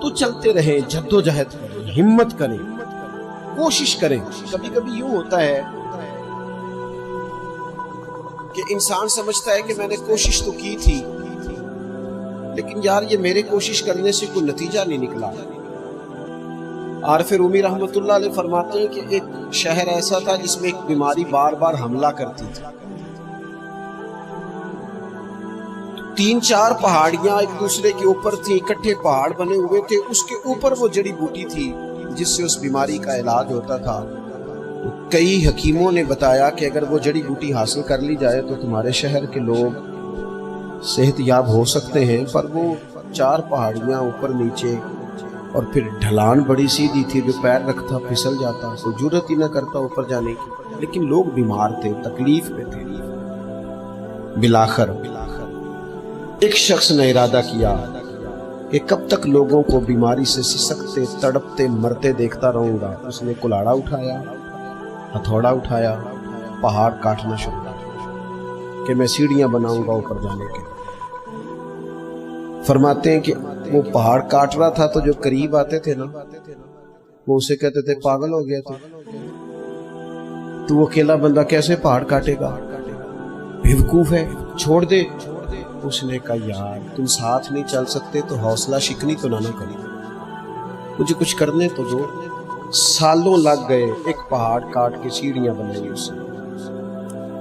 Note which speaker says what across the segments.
Speaker 1: تو چلتے رہیں، جدوجہد کریں، ہمت کریں، کوشش کریں۔ کبھی کبھی یوں ہوتا ہے کہ انسان سمجھتا ہے کہ میں نے کوشش تو کی تھی، لیکن یار یہ میرے کوشش کرنے سے کوئی نتیجہ نہیں نکلا۔ عارف رومی رحمۃ اللہ علیہ فرماتے ہیں کہ ایک شہر ایسا تھا جس میں ایک بیماری بار بار حملہ کرتی تھی۔ 3-4 پہاڑیاں ایک دوسرے کے اوپر تھیں، اکٹھے پہاڑ بنے ہوئے تھے، اس کے اوپر وہ جڑی بوٹی تھی جس سے اس بیماری کا علاج ہوتا تھا۔ کئی حکیموں نے بتایا کہ اگر وہ جڑی بوٹی حاصل کر لی جائے تو تمہارے شہر کے لوگ صحت یاب ہو سکتے ہیں، پر وہ 4 پہاڑیاں اوپر نیچے، اور پھر ڈھلان بڑی سیدھی تھی، جو پیر رکھتا پھسل جاتا، کوئی جرت ہی نہ کرتا اوپر جانے کی، لیکن لوگ بیمار تھے، تکلیف میں تھے۔ بالآخر ایک شخص نے ارادہ کیا کہ کب تک لوگوں کو بیماری سے سسکتے، تڑپتے، مرتے دیکھتا رہوں گا۔ اس نے کلاڑا اٹھایا، ہتھوڑا اٹھایا، پہاڑ کاٹنا شروع کیا کہ میں سیڑھیاں بناؤں گا اوپر جانے کے۔ فرماتے ہیں کہ وہ پہاڑ کاٹ رہا تھا تو جو قریب آتے تھے نا، وہ اسے کہتے تھے پاگل ہو گیا تو اکیلا بندہ کیسے پہاڑ کاٹے گا، بیوقوف ہے، چھوڑ دے۔ اس نے کہا یار تم ساتھ نہیں چل سکتے تو حوصلہ شکنی تو نہ کرو، مجھے کچھ کرنے تو دو۔ سالوں لگ گئے، ایک پہاڑ کاٹ کے سیڑھیاں بنائی اس نے،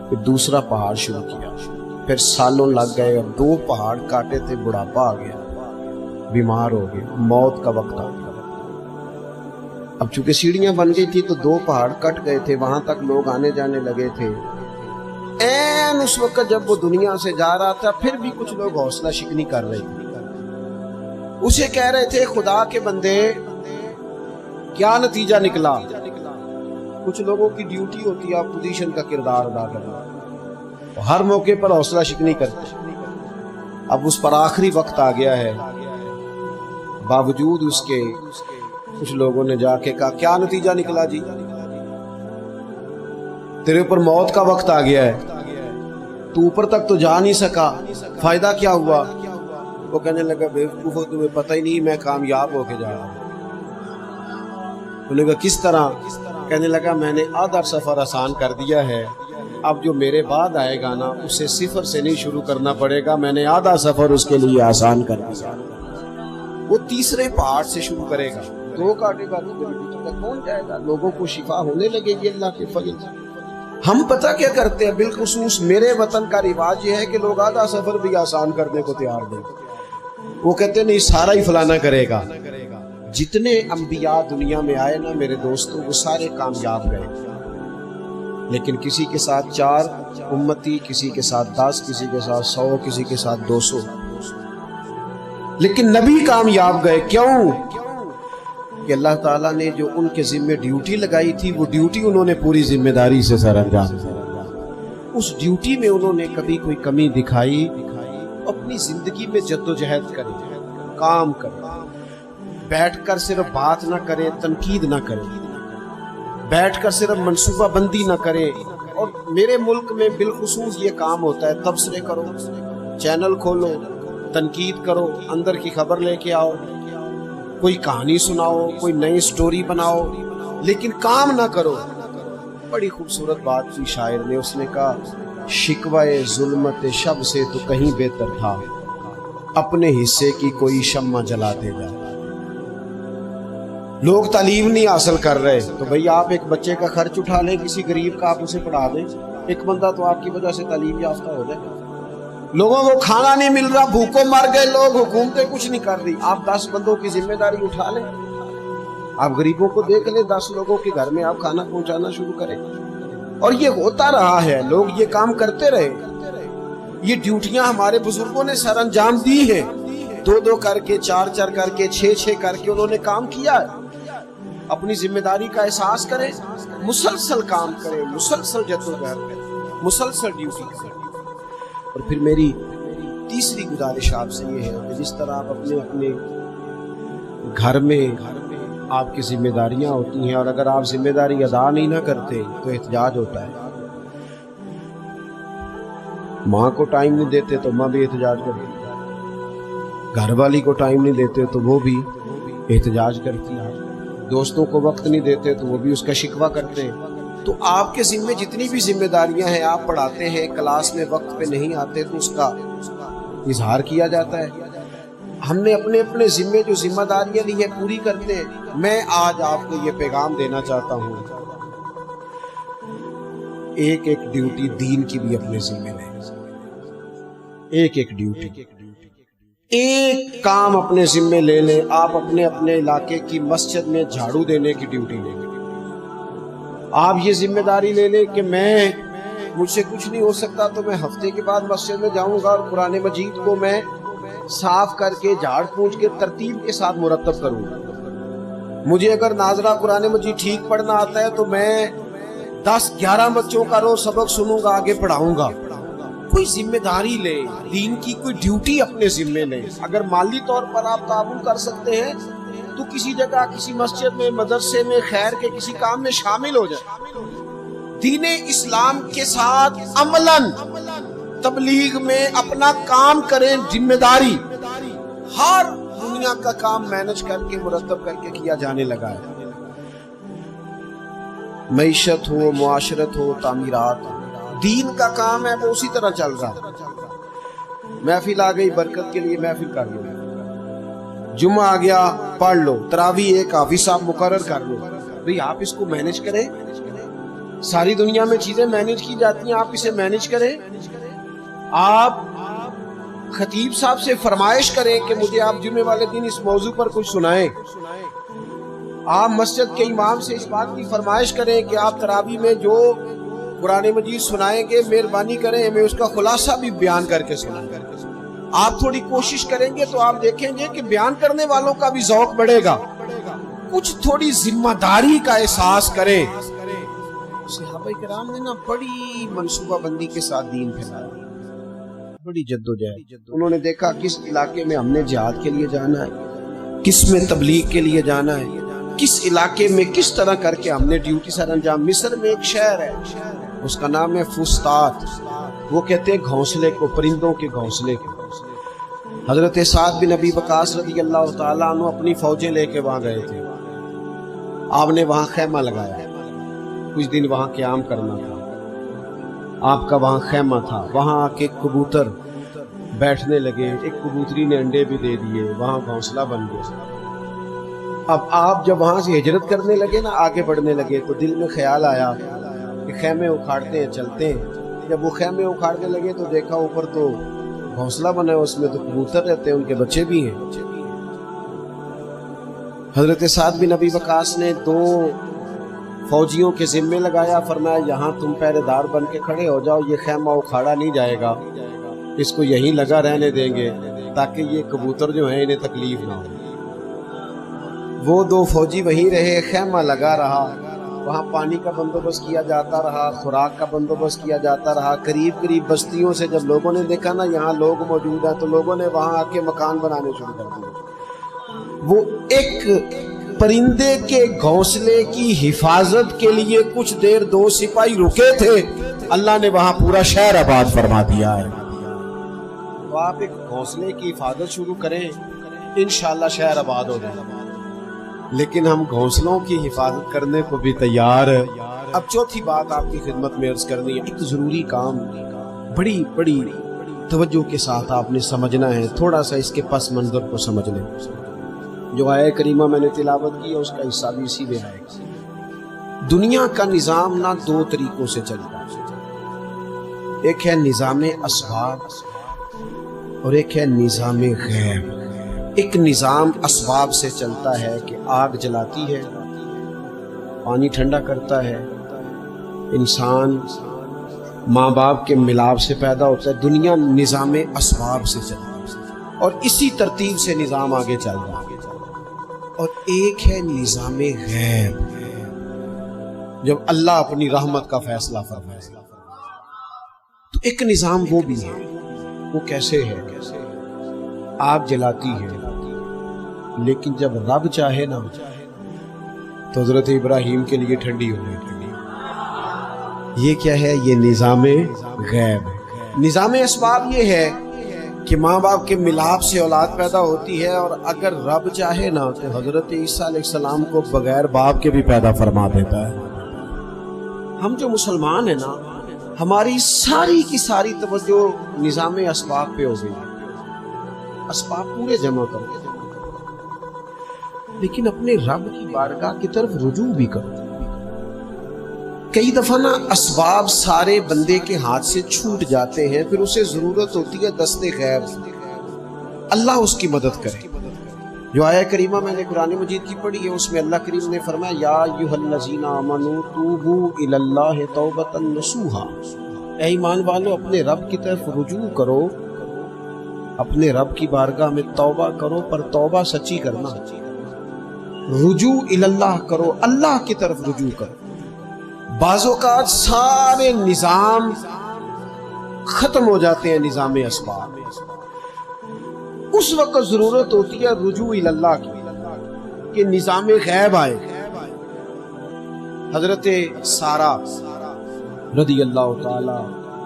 Speaker 1: پھر دوسرا پہاڑ شروع کیا، پھر سالوں لگ گئے، اور 2 پہاڑ کاٹے تھے، بڑھاپا آ گیا، بیمار ہو گئے، موت کا وقت آ گیا۔ اب چونکہ سیڑھیاں بن گئی تھی تو 2 پہاڑ کٹ گئے تھے، وہاں تک لوگ آنے جانے لگے تھے۔ این اس وقت جب وہ دنیا سے جا رہا تھا، پھر بھی کچھ لوگ حوصلہ شکنی کر رہے تھے، اسے کہہ رہے تھے خدا کے بندے کیا نتیجہ نکلا۔ کچھ لوگوں کی ڈیوٹی ہوتی ہے اپوزیشن کا کردار ادا کرنا، ہر موقع پر حوصلہ شکنی کرتے۔ اب اس پر آخری وقت آ گیا ہے، باوجود اس کے کچھ لوگوں نے جا کے کہا کیا نتیجہ نکلا جی، تیرے اوپر موت کا وقت آ گیا ہے، تو اوپر تک تو جا نہیں سکا، فائدہ کیا ہوا؟ وہ کہنے لگا بیوقوفو تمہیں پتہ ہی نہیں میں کامیاب ہو کے جا رہا ہوں۔ انہوں نے کہا کس طرح؟ کہنے لگا میں نے آدھا سفر آسان کر دیا ہے، اب جو میرے بعد آئے گا نا اسے 0 سے نہیں شروع کرنا پڑے گا، میں نے آدھا سفر اس کے لیے آسان کر دیا۔ وہ تیسرے پہاڑ سے شروع کرے گا، 2 کاٹے گا تو کون جائے گا، لوگوں کو شفا ہونے لگے گی اللہ کے فضل سے۔ ہم پتہ کیا کرتے ہیں، بالخصوص میرے وطن کا رواج یہ ہے کہ لوگ آدھا سفر بھی آسان کرنے کو تیار نہیں، وہ کہتے نہیں سارا ہی فلانا کرے گا۔ جتنے انبیاء دنیا میں آئے نا میرے دوستوں، وہ سارے کامیاب گئے، لیکن کسی کے ساتھ 4 امتی، کسی کے ساتھ 10، کسی کے ساتھ 100، کسی کے ساتھ 200، لیکن نبی کامیاب گئے۔ کیوں؟ کہ اللہ تعالیٰ نے جو ان کے ذمہ ڈیوٹی لگائی تھی، وہ ڈیوٹی انہوں نے پوری ذمہ داری سے سر انجام دیا۔ اس ڈیوٹی میں انہوں نے کبھی کوئی کمی دکھائی، اپنی زندگی میں جدوجہد کریں، کام کریں، بیٹھ کر صرف بات نہ کریں، تنقید نہ کریں، بیٹھ کر صرف منصوبہ بندی نہ کریں۔ اور میرے ملک میں بالخصوص یہ کام ہوتا ہے، تبصرے کرو، چینل کھولو، تنقید کرو، اندر کی خبر لے کے آؤ، کوئی کہانی سناؤ، کوئی نئی سٹوری بناؤ، لیکن کام نہ کرو۔ بڑی خوبصورت بات کی شاعر نے، اس نے کہا شکوہ ظلمت شب سے تو کہیں بہتر تھا، اپنے حصے کی کوئی شمع جلا دے جا۔ لوگ تعلیم نہیں حاصل کر رہے تو بھئی آپ ایک بچے کا خرچ اٹھا لیں، کسی غریب کا آپ اسے پڑھا دیں، ایک بندہ تو آپ کی وجہ سے تعلیم یافتہ ہو جائے۔ لوگوں کو کھانا نہیں مل رہا، بھوکوں مر گئے لوگ، حکومتیں کچھ نہیں کر رہی، آپ 10 بندوں کی ذمہ داری اٹھا لیں، آپ غریبوں کو دیکھ لیں، 10 لوگوں کے گھر میں آپ کھانا پہنچانا شروع کریں۔ اور یہ ہوتا رہا ہے، لوگ یہ کام کرتے رہے، یہ ڈیوٹیاں ہمارے بزرگوں نے سر انجام دی ہیں، 2 کر کے، 4 کر کے، 6 کر کے انہوں نے کام کیا ہے۔ اپنی ذمہ داری کا احساس کریں، مسلسل کام کریں، مسلسل جدوجہد کریں، مسلسل ڈیوٹی کریں۔ اور پھر میری تیسری گزارش آپ سے یہ ہے کہ جس طرح آپ اپنے گھر میں آپ کی ذمہ داریاں ہوتی ہیں، اور اگر آپ ذمہ داری ادا نہیں نہ کرتے تو احتجاج ہوتا ہے۔ ماں کو ٹائم نہیں دیتے تو ماں بھی احتجاج کرتی، گھر والی کو ٹائم نہیں دیتے تو وہ بھی احتجاج کرتی ہے، دوستوں کو وقت نہیں دیتے تو وہ بھی اس کا شکوہ کرتے ہیں۔ تو آپ کے ذمے جتنی بھی ذمہ داریاں ہیں، آپ پڑھاتے ہیں، کلاس میں وقت پہ نہیں آتے تو اس کا اظہار کیا جاتا ہے۔ ہم نے اپنے اپنے ذمے جو ذمہ داریاں لی ہیں پوری کرتے ہیں۔ میں آج آپ کو یہ پیغام دینا چاہتا ہوں، ایک ایک ڈیوٹی دین کی بھی اپنے ذمے لیں، ایک ایک ڈیوٹی، ایک کام اپنے ذمے لے لیں۔ آپ اپنے اپنے علاقے کی مسجد میں جھاڑو دینے کی ڈیوٹی لیں، آپ یہ ذمہ داری لے لیں کہ مجھ سے کچھ نہیں ہو سکتا تو میں ہفتے کے بعد مسجد میں جاؤں گا اور قرآن مجید کو میں صاف کر کے جھاڑ پونچھ کے ترتیب کے ساتھ مرتب کروں گا۔ مجھے اگر ناظرہ قرآن مجید ٹھیک پڑھنا آتا ہے تو میں 10-11 بچوں کا روز سبق سنوں گا، آگے پڑھاؤں گا۔ کوئی ذمہ داری لے، دین کی کوئی ڈیوٹی اپنے ذمے لے۔ اگر مالی طور پر آپ تعاون کر سکتے ہیں تو کسی جگہ، کسی مسجد میں، مدرسے میں، خیر کے کسی کام میں شامل ہو جائے۔ دین اسلام کے ساتھ عملاً تبلیغ میں اپنا کام کریں، ذمہ داری ہر دنیا کا کام مینج کر کے مرتب کر کے کیا جانے لگا ہے۔ معیشت ہو، معاشرت ہو، تعمیرات ہو، دین کا کام ہے وہ اسی طرح چل رہا۔ محفل آ گئی، برکت کے لیے محفل کر لو، جمعہ آ گیا پڑھ لو، تراویح ایک حافظ صاحب مقرر کر لو۔ بھئی آپ اس کو مینج کریں، ساری دنیا میں چیزیں مینج کی جاتی ہیں، آپ اسے مینج کریں۔ آپ خطیب صاحب سے فرمائش کریں کہ مجھے آپ جمعے والے دن اس موضوع پر کچھ سنائیں۔ آپ مسجد کے امام سے اس بات کی فرمائش کریں کہ آپ تراویح میں جو قرآن مجید سنائیں گے مہربانی کریں میں اس کا خلاصہ بھی بیان کر کے سناؤں۔ آپ تھوڑی کوشش کریں گے تو آپ دیکھیں گے کہ بیان کرنے والوں کا بھی ذوق بڑھے گا۔ کچھ تھوڑی ذمہ داری کا احساس کریں۔ صحابہ کرام نے بڑی منصوبہ بندی کے ساتھ دین پھیلایا، بڑی جدوجہد۔ انہوں نے دیکھا کس علاقے میں ہم نے جہاد کے لیے جانا ہے، کس میں تبلیغ کے لیے جانا ہے، کس علاقے میں کس طرح کر کے ہم نے ڈیوٹی سر انجام۔ مصر میں ایک شہر ہے، اس کا نام ہے فسطاط، وہ کہتے ہیں گھونسلے کو، پرندوں کے گھونسلے کو۔ حضرت سعد بن ابی وقاص رضی اللہ تعالیٰ عنہ اپنی فوجیں لے کے وہاں گئے تھے۔ آپ نے وہاں خیمہ لگایا، کچھ دن وہاں قیام کرنا تھا، آپ کا وہاں خیمہ تھا۔ وہاں آ کے کبوتر بیٹھنے لگے، ایک کبوتری نے انڈے بھی دے دیے، وہاں گھونسلہ بن گیا۔ اب آپ جب وہاں سے ہجرت کرنے لگے نا، آگے بڑھنے لگے، تو دل میں خیال آیا کہ خیمے اکھاڑتے ہیں، چلتے ہیں۔ جب وہ خیمے اکھاڑنے لگے تو دیکھا اوپر تو گھونسلہ بنا ہے، اس میں تو کبوتر رہتے ہیں، ان کے بچے بھی ہیں۔ حضرت سعد بن ابی وقاص نے 2 فوجیوں کے ذمے لگایا، فرمایا یہاں تم پہرے دار بن کے کھڑے ہو جاؤ، یہ خیمہ اکھاڑا نہیں جائے گا، اس کو یہیں لگا رہنے دیں گے تاکہ یہ کبوتر جو ہیں انہیں تکلیف نہ ہو۔ وہ 2 فوجی وہیں رہے، خیمہ لگا رہا، وہاں پانی کا بندوبست کیا جاتا رہا، خوراک کا بندوبست کیا جاتا رہا۔ قریب قریب بستیوں سے جب لوگوں نے دیکھا نا یہاں لوگ موجود ہیں تو لوگوں نے وہاں آ کے مکان بنانے شروع کر دیے۔ وہ ایک پرندے کے گھونسلے کی حفاظت کے لیے کچھ دیر 2 سپاہی رکے تھے، اللہ نے وہاں پورا شہر آباد فرما دیا ہے۔ تو آپ ایک گھونسلے کی حفاظت شروع کریں، انشاءاللہ شہر آباد ہو جائے۔ لیکن ہم گھونسلوں کی حفاظت کرنے کو بھی تیار ہے۔ اب چوتھی بات آپ کی خدمت میں عرض کرنی ہے، ایک ضروری کام بڑی بڑی توجہ کے ساتھ آپ نے سمجھنا ہے، تھوڑا سا اس کے پس منظر کو سمجھ لیں۔ جو آیہ کریمہ میں نے تلاوت کی ہے اس کا حصہ بھی اسی میں آئے گا۔ دنیا کا نظام نہ 2 طریقوں سے چلتا ہے، ایک ہے نظام اسباب اور ایک ہے نظام غیب۔ ایک نظام اسباب سے چلتا ہے کہ آگ جلاتی ہے، پانی ٹھنڈا کرتا ہے، انسان ماں باپ کے ملاپ سے پیدا ہوتا ہے۔ دنیا نظام اسباب سے چلتی ہے اور اسی ترتیب سے نظام آگے چل رہا ہے۔ اور ایک ہے نظام غیب، جب اللہ اپنی رحمت کا فیصلہ فرمائے۔ تو ایک نظام وہ بھی ہے، وہ کیسے ہے؟ آگ جلاتی ہے لیکن جب رب چاہے نا تو حضرت ابراہیم کے لیے ٹھنڈی ہو گئی۔ یہ کیا ہے؟ یہ نظام غیب ہے۔ نظام اسباب یہ ہے کہ ماں باپ کے ملاپ سے اولاد پیدا ہوتی ہے، اور اگر رب چاہے نا تو حضرت عیسیٰ علیہ السلام کو بغیر باپ کے بھی پیدا فرما دیتا ہے۔ ہم جو مسلمان ہیں نا، ہماری ساری کی ساری توجہ نظام اسباب پہ ہو گئی، اسباب پورے جمع کر کے، لیکن اپنے رب کی بارگاہ کی طرف رجوع بھی کرو۔ کئی دفعہ نا اسباب سارے بندے کے ہاتھ سے چھوٹ جاتے ہیں، پھر اسے ضرورت ہوتی ہے دست غیب، اللہ اس کی مدد کرے۔ جو آیہ کریمہ میں نے قرآن مجید کی پڑھی ہے، اس میں اللہ کریم نے فرمایا یا ایھا الذین آمنوا توبوا الی اللہ توبۃ نصوحا، اے ایمان والو اپنے رب کی طرف رجوع کرو، اپنے رب کی بارگاہ میں توبہ کرو، پر توبہ سچی کرنا، رجوع الی اللہ کرو، اللہ کی طرف رجوع کرو۔ بعض اوقات سارے نظام ختم ہو جاتے ہیں، نظام اسباب، اس وقت ضرورت ہوتی ہے رجوع الی اللہ کی، کہ نظام غیب آئے۔ حضرت سارہ رضی اللہ تعالی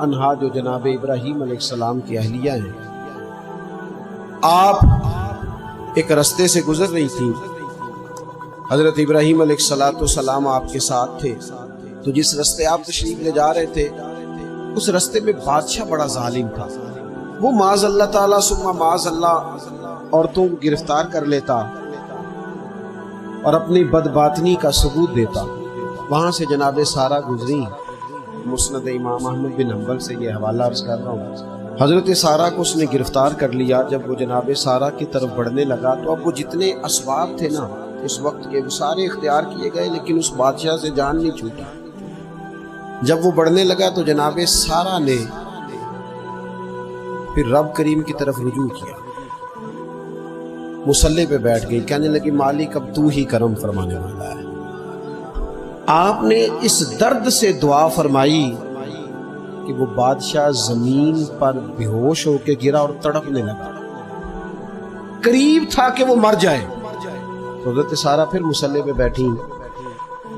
Speaker 1: عنہا جو جناب ابراہیم علیہ السلام کی اہلیہ ہیں، آپ ایک رستے سے گزر رہی تھیں، حضرت ابراہیم علیہ السلام آپ کے ساتھ تھے، تو جس رستے آپ تشریف لے جا رہے تھے اس رستے میں بادشاہ بڑا ظالم تھا، وہ معاذ اللہ تعالیٰ ثم معاذ اللہ عورتوں کو گرفتار کر لیتا اور اپنی بدباطنی کا ثبوت دیتا۔ وہاں سے جناب سارہ گزری، مسند امام احمد بن حنبل سے یہ حوالہ عرض کر رہا ہوں۔ حضرت سارہ کو اس نے گرفتار کر لیا۔ جب وہ جناب سارہ کی طرف بڑھنے لگا تو اب وہ جتنے اسباب تھے نا اس وقت کے، وہ سارے اختیار کیے گئے، لیکن اس بادشاہ سے جان نہیں چھوٹی۔ جب وہ بڑھنے لگا تو جناب سارہ نے پھر رب کریم کی طرف رجوع کیا، مصلی پہ بیٹھ گئی، کہنے لگی مالک اب تو ہی کرم فرمانے والا ہے۔ آپ نے اس درد سے دعا فرمائی کہ وہ بادشاہ زمین پر بے ہوش ہو کے گرا اور تڑپنے لگا، قریب تھا کہ وہ مر جائے۔ حضرت سارہ پھر مصلی پہ بیٹھی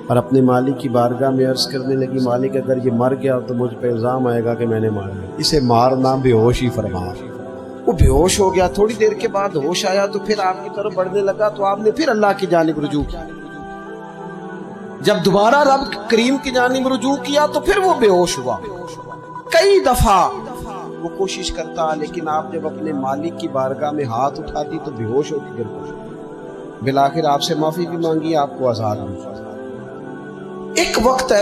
Speaker 1: اور اپنے مالک کی بارگاہ میں عرض کرنے لگی مالک اگر یہ مر گیا تو مجھ پہ الزام آئے گا کہ میں نے مارا، اسے مارنا بے ہوش ہی فرما۔ وہ بے ہوش ہو گیا، تھوڑی دیر کے بعد ہوش آیا تو پھر آپ کی طرف بڑھنے لگا، تو آپ نے پھر اللہ کی جانب رجوع کیا۔ جب دوبارہ رب کریم کی جانب رجوع کیا تو پھر وہ بے ہوش ہوا۔ کئی دفعہ وہ کوشش کرتا، لیکن آپ جب اپنے مالک کی بارگاہ میں ہاتھ اٹھاتی تو بے ہوش ہو کے گر پڑتی۔ بالآخر آپ سے معافی بھی مانگی، آپ کو آزاد بھی۔ ایک وقت